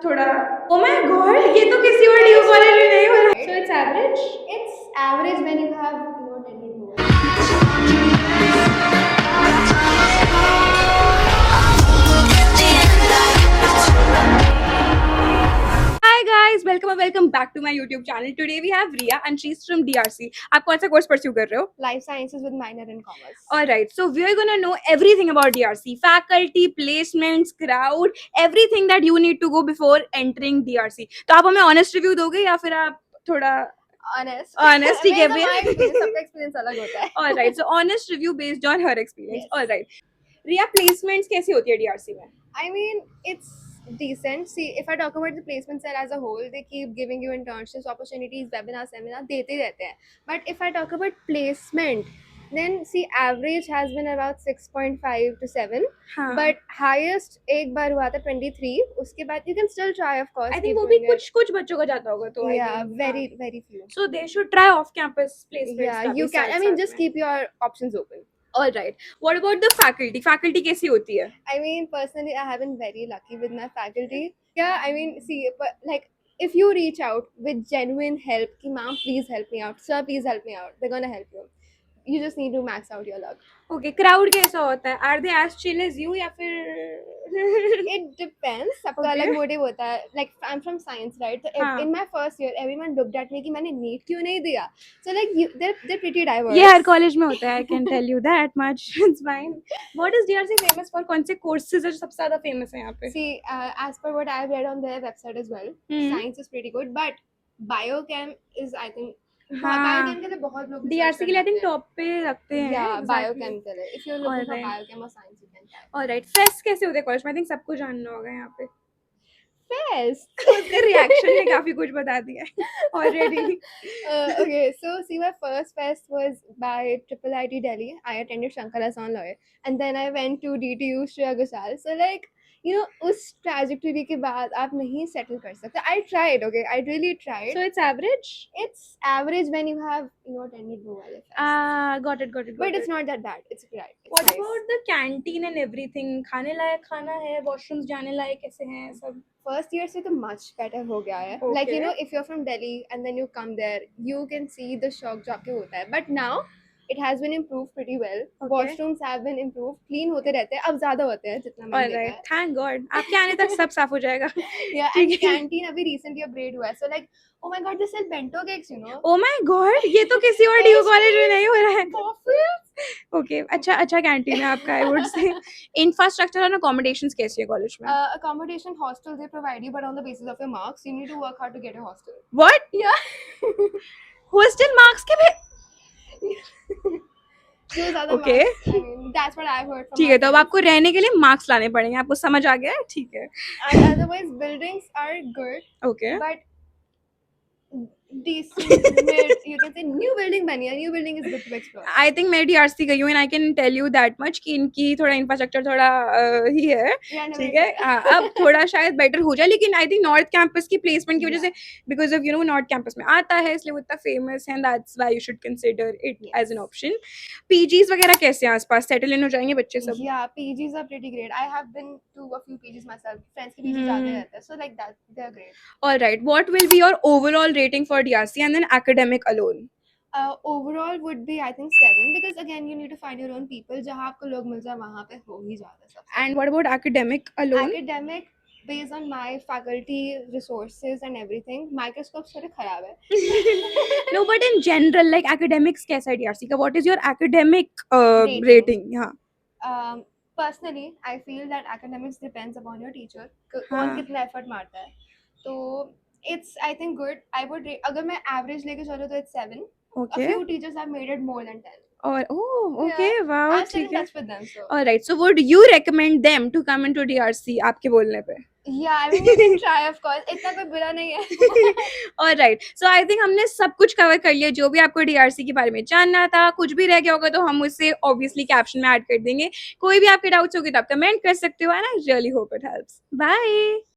थोड़ा oh my God, ये तो किसी और ड्यू कॉलेज में नहीं हो रहा। So it's average. It's average when you have attended more. Hi guys, welcome back to my YouTube channel. Today we have Riya and she is from DRC. आप कौन सा कोर्स परस्यू कर रहे हो? Life sciences with minor in commerce. Alright, so we are gonna know everything about DRC, faculty, placements, crowd, everything that you need to go before entering DRC. तो आप हमें honest review दोगे या फिर आप थोड़ा Honest. honest? ठीक है मेरा तो my experience, फिर। सबका experience अलग होता है. Alright, so honest review based on her experience. Yes. Alright, Riya placements कैसी होती है DRC में? I mean, it's decent. See, if I talk about the placement cell as a whole, they keep giving you internships, opportunities, webinars, seminars, देते ही रहते हैं. But if I talk about placement, then see, average has been about 6.5 to 7. हाँ. But highest एक बार हुआ था 23. उसके बाद you can still try, of course. I think keep वो भी doing it. कुछ बच्चों का जाता होगा तो I Yeah, think, very हाँ. very few. So they should try off campus placements. Yeah, का you भी can. I साथ mean, साथ just में. keep your options open. All right. What about the faculty? Faculty कैसी होती है? I mean, personally, I have been very lucky with my faculty. Yeah, I mean, see, but like, if you reach out with genuine help, ki ma'am, please help me out, sir, please help me out, they're gonna help you. You just need to max out your luck. Okay, crowd कैसा होता है? Are they as chill as you या फिर? It depends. सबका Okay. अलग motive होता है. Like, I'm from science, right? So हाँ. in my first year, everyone looked at me कि मैंने NEET क्यों नहीं दिया. So like, they're pretty diverse. ये हर कॉलेज में होता है. I can tell you that much. It's fine. What is DRC famous for? कौन से courses है जो सबसे ज़्यादा famous है यहाँ पे? See, as per what I've read on their website as well, science is pretty good, but biochem is, I think, हाँ. biochem के लिए बहुत लोग DRC के लिए I think top पे रखते हैं. Yeah, exactly. biochem के लिए. If you're looking for Alright. biochem or science, you can try. Alright. Fest कैसे होते हैं कॉलेज में? I think सबको जानना होगा यहाँ पे. Fest. उसके रिएक्शन ने काफी कुछ बता दिया है already. Okay, so see, my first fest was by Triple IT Delhi. I attended Shankar Hassan Lawyer, and then I went to DTU Shreya Ghoshal. So like, you know, उस trajectory के बाद आप नहीं settle कर सकते. I tried, okay, I really tried. So it's average. It's average when you have, attended Mobile Fest. Got it. But it's not that bad. It's great. It's What nice. about the canteen and everything? खाने लायक खाना है, washrooms जाने लायक कैसे हैं सब? First year से तो much better हो गया है. Like, you know, if you're from Delhi and then you come there, you can see the shock जो आपके होता है. But now it has been improved pretty well. Okay. Washrooms have been improved. Clean होते रहते हैं. अब ज़्यादा होते हैं जितना मैंने देखा Alright, thank God. आपके आने तक सब साफ हो जाएगा. है. Yeah, and canteen अभी recently upgrade हुआ है. So like, oh my God, they sell bento cakes, you know. Oh my God, ये तो किसी और ड्यू कॉलेज में नहीं हो रहा है. Waffles. Okay, अच्छा कैंटीन है आपका. I would say. Infrastructure and accommodations कैसी है कॉलेज में? Accommodation, hostel they provide you, but on the basis of your marks, you need to work hard to get a hostel. What? Yeah. Hostel marks के भी? जो ज़्यादा Okay. marks, I mean, that's what I've heard from ठीक my है, तो अब friends. आपको रहने के लिए मार्क्स लाने पड़ेंगे. आपको समझ आ गया है? ठीक है. And otherwise, buildings are good, Okay. but decent mid. You can say new building बनी है. New building is good to explore. I think मैं DRC गई हूँ and I can tell you that much कि इनकी थोड़ा इंफ्रास्ट्रक्चर थोड़ा ही है. Yeah, never ठीक है. did. हाँ, अब थोड़ा शायद बेटर हो जाए, लेकिन आई थिंक नॉर्थ कैंपस की प्लेसमेंट की वजह से, बिकॉज ऑफ नॉर्थ कैंपस में आता है इसलिए वो इतना फेमस है. That's why you should consider it as an option. PGs वगैरह कैसे हैं आसपास? सेटल इन हो जाएंगे बच्चे सब? Yeah, PGs are pretty great. I have been to a few PGs myself. Friends के PGs आते रहते हैं. So like that, they're great. All right. What will be your overall rating for DRC and then academic alone? Overall would be, I think, 7, because again you need to find your own people. जहाँ आपको लोग मिल जाए वहाँ पे हो ही जाता है सब. And what about academic alone? Academic, based on my faculty resources and everything, microscope थोड़े खराब है. No, but in general, like academics कैसा है DRC का? What is your academic rating? हाँ. Personally, I feel that academics depends upon your teacher. कौन हाँ. कितना effort मारता है. तो it's, I think, good. I would rate, अगर मैं average लेके चलूँ तो it's 7. A Okay. few teachers have made it more than 10. Or okay, Yeah. wow, I'm still in ठीक है. touch with them, so. All right. So would you recommend them to come into DRC आपके बोलने पे? Yeah, I mean, you can try, of course. इतना कोई बुरा नहीं है. All right. So I think हमने सब कुछ कवर कर लिया जो भी आपको DRC के बारे में जानना था. कुछ भी रह गया होगा तो हम उसे obviously caption में ऐड कर देंगे. कोई भी आपके डाउट्स होगी तो आप कमेंट कर सकते हो. And I really hope it helps. Bye.